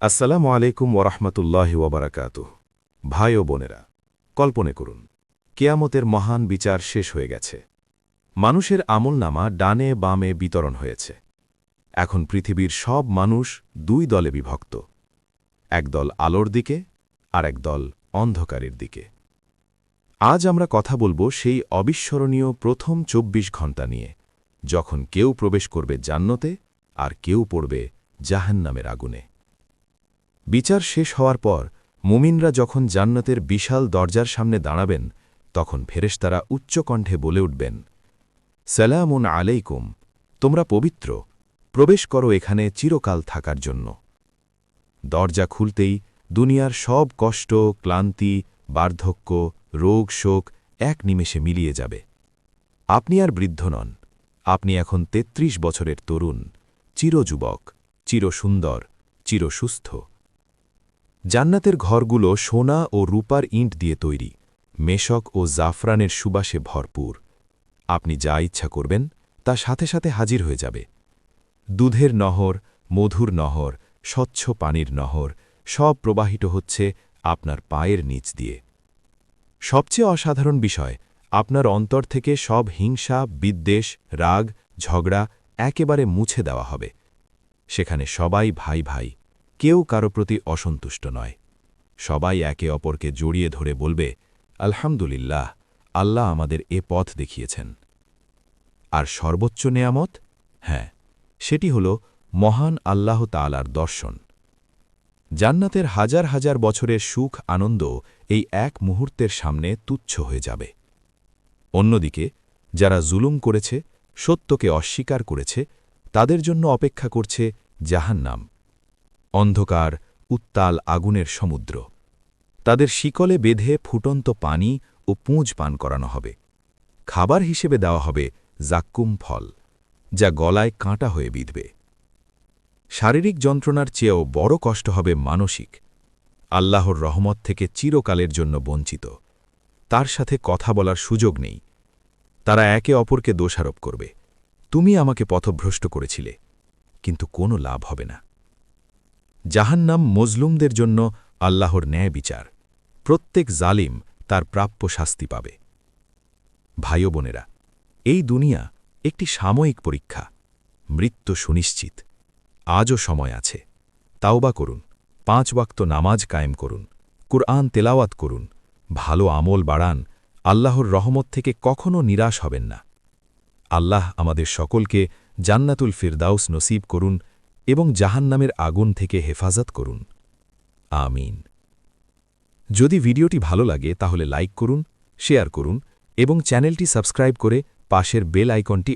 আসসালামু আলাইকুম ওরহমতুল্লাহি ওবরাকাতুহ। ভাই ও বোনেরা, কল্পনা করুন, কেয়ামতের মহান বিচার শেষ হয়ে গেছে। মানুষের আমলনামা ডানে বামে বিতরণ হয়েছে। এখন পৃথিবীর সব মানুষ দুই দলে বিভক্ত, এক দল আলোর দিকে আর এক দল অন্ধকারের দিকে। আজ আমরা কথা বলবো সেই অবিস্মরণীয় প্রথম ২৪ ঘণ্টা নিয়ে, যখন কেউ প্রবেশ করবে জান্নতে আর কেউ পড়বে জাহান্নামের আগুনে। বিচার শেষ হওয়ার পর মুমিনরা যখন জান্নাতের বিশাল দরজার সামনে দাঁড়াবেন, তখন ফেরেশতারা উচ্চকণ্ঠে বলে উঠবেন, সালামুন আলাইকুম, তোমরা পবিত্র, প্রবেশ করো এখানে চিরকাল থাকার জন্য। দরজা খুলতেই দুনিয়ার সব কষ্ট, ক্লান্তি, বার্ধক্য, রোগ শোক এক নিমেষে মিলিয়ে যাবে। আপনি আর বৃদ্ধ নন, আপনি এখন ৩৩ বছরের তরুণ, চিরযুবক, চিরসুন্দর, চিরসুস্থ। জান্নাতের ঘরগুলো সোনা ও রূপার ইঁট দিয়ে তৈরি, মেশক ও জাফরানের সুবাসে ভরপুর। আপনি যা ইচ্ছা করবেন তা সাথে সাথে হাজির হয়ে যাবে। দুধের নহর, মধুর নহর, স্বচ্ছ পানির নহর, সব প্রবাহিত হচ্ছে আপনার পায়ের নিচ দিয়ে। সবচেয়ে অসাধারণ বিষয়, আপনার অন্তর থেকে সব হিংসা, বিদ্বেষ, রাগ, ঝগড়া একেবারে মুছে দেওয়া হবে। সেখানে সবাই ভাই ভাই, কেউ কারো প্রতি অসন্তুষ্ট নয়। সবাই একে অপরকে জড়িয়ে ধরে বলবে, আলহামদুলিল্লাহ, আল্লাহ আমাদের এ পথ দেখিয়েছেন। আর সর্বোচ্চ নেয়ামত, হ্যাঁ, সেটি হল মহান আল্লাহ তাআলার দর্শন। জান্নাতের হাজার হাজার বছরের সুখ আনন্দ এই এক মুহূর্তের সামনে তুচ্ছ হয়ে যাবে। অন্যদিকে যারা জুলুম করেছে, সত্যকে অস্বীকার করেছে, তাদের জন্য অপেক্ষা করছে জাহান্নাম, অন্ধকার, উত্তাল আগুনের সমুদ্র। তাদের শিকলে বেঁধে ফুটন্ত পানি ও পুঁজ পান করানো হবে। খাবার হিসেবে দেওয়া হবে জাক্কুম ফল, যা গলায় কাঁটা হয়ে বিঁধবে। শারীরিক যন্ত্রণার চেয়েও বড় কষ্ট হবে মানসিক। আল্লাহর রহমত থেকে চিরকালের জন্য বঞ্চিত। তার সাথে কথা বলার সুযোগ নেই। তারা একে অপরকে দোষারোপ করবে, তুমি আমাকে পথভ্রষ্ট করেছিলে, কিন্তু কোনো লাভ হবে না। জাহান্নাম মজলুমদের জন্য আল্লাহর ন্যায় বিচার। প্রত্যেক জালিম তার প্রাপ্য শাস্তি পাবে। ভাই ও বোনেরা, এই দুনিয়া একটি সাময়িক পরীক্ষা। মৃত্যু সুনিশ্চিত। আজও সময় আছে। তাওবা করুন, ৫ ওয়াক্ত নামাজ কায়েম করুন, কুরআন তেলাওয়াত করুন, ভালো আমল বাড়ান। আল্লাহর রহমত থেকে কখনো নিরাশ হবেন না। আল্লাহ আমাদের সকলকে জান্নাতুল ফিরদাউস নসিব করুন এবং জাহান্নামের আগুন থেকে হেফাজত করুন। আমিন। যদি ভিডিওটি ভালো লাগে তাহলে লাইক করুন, শেয়ার করুন এবং চ্যানেলটি সাবস্ক্রাইব করে পাশের বেল আইকনটি